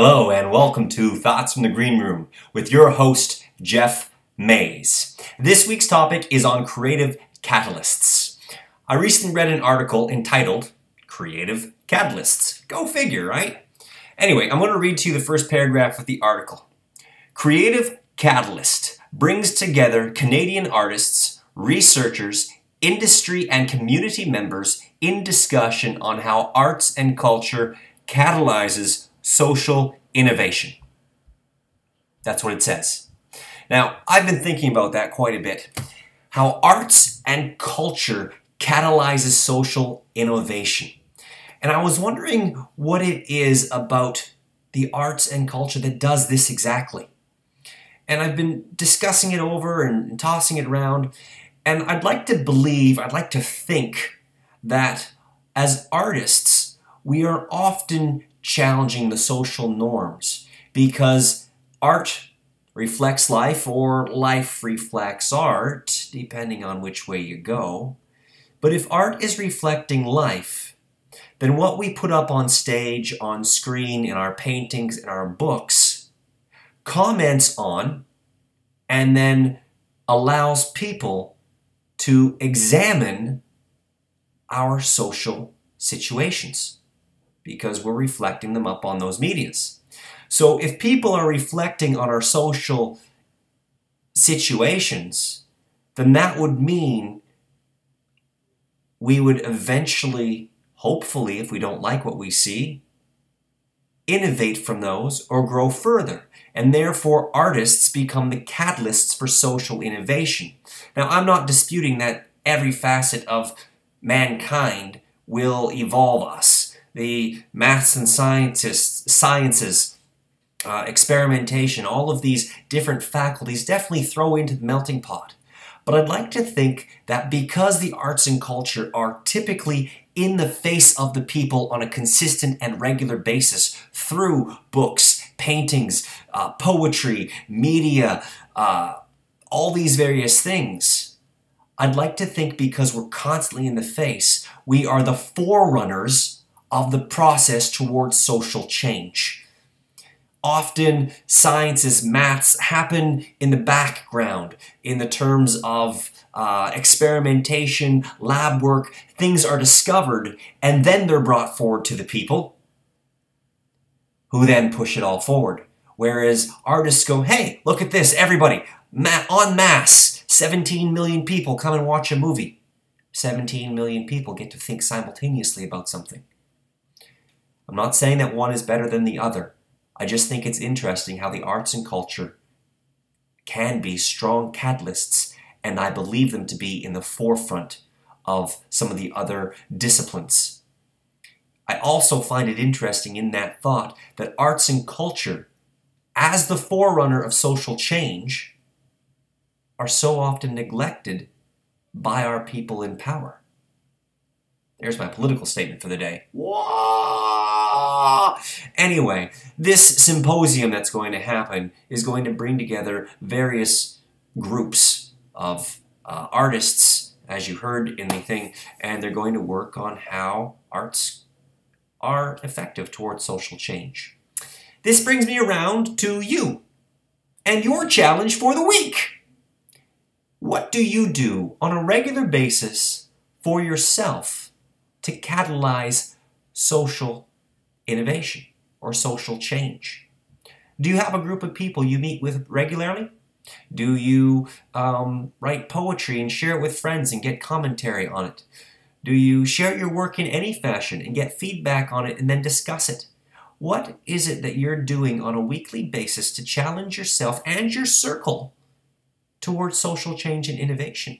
Hello and welcome to Thoughts from the Green Room with your host, Jeff Mays. This week's topic is on creative catalysts. I recently read an article entitled Creative Catalysts. Go figure, right? Anyway, I'm going to read to you the first paragraph of the article. Creative Catalyst brings together Canadian artists, researchers, industry and community members in discussion on how arts and culture catalyzes social innovation. That's what it says. Now, I've been thinking about that quite a bit. How arts and culture catalyzes social innovation. And I was wondering what it is about the arts and culture that does this exactly. And I've been discussing it over and tossing it around. And I'd like to think that as artists, we are often challenging the social norms because art reflects life or life reflects art, depending on which way you go. But if art is reflecting life, then what we put up on stage, on screen, in our paintings, in our books, comments on and then allows people to examine our social situations, because we're reflecting them up on those medias. So if people are reflecting on our social situations, then that would mean we would eventually, hopefully, if we don't like what we see, innovate from those or grow further. And therefore, artists become the catalysts for social innovation. Now, I'm not disputing that every facet of mankind will evolve us. The maths and sciences, experimentation, all of these different faculties definitely throw into the melting pot. But I'd like to think that because the arts and culture are typically in the face of the people on a consistent and regular basis through books, paintings, poetry, media, all these various things, I'd like to think because we're constantly in the face, we are the forerunners of the process towards social change. Often sciences, maths happen in the background in the terms of experimentation, lab work. Things are discovered and then they're brought forward to the people who then push it all forward. Whereas artists go, hey, look at this, everybody, en masse, 17 million people come and watch a movie. 17 million people get to think simultaneously about something. I'm not saying that one is better than the other. I just think it's interesting how the arts and culture can be strong catalysts, and I believe them to be in the forefront of some of the other disciplines. I also find it interesting in that thought that arts and culture, as the forerunner of social change, are so often neglected by our people in power. There's my political statement for the day. Whoa! Anyway, this symposium that's going to happen is going to bring together various groups of artists, as you heard in the thing, and they're going to work on how arts are effective towards social change. This brings me around to you and your challenge for the week. What do you do on a regular basis for yourself to catalyze social innovation or social change? Do you have a group of people you meet with regularly? Do you write poetry and share it with friends and get commentary on it? Do you share your work in any fashion and get feedback on it and then discuss it? What is it that you're doing on a weekly basis to challenge yourself and your circle towards social change and innovation?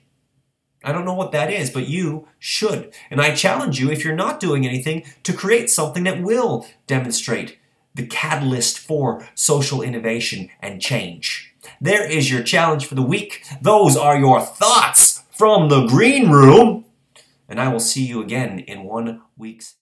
I don't know what that is, but you should. And I challenge you, if you're not doing anything, to create something that will demonstrate the catalyst for social innovation and change. There is your challenge for the week. Those are your thoughts from the Green Room. And I will see you again in 1 week's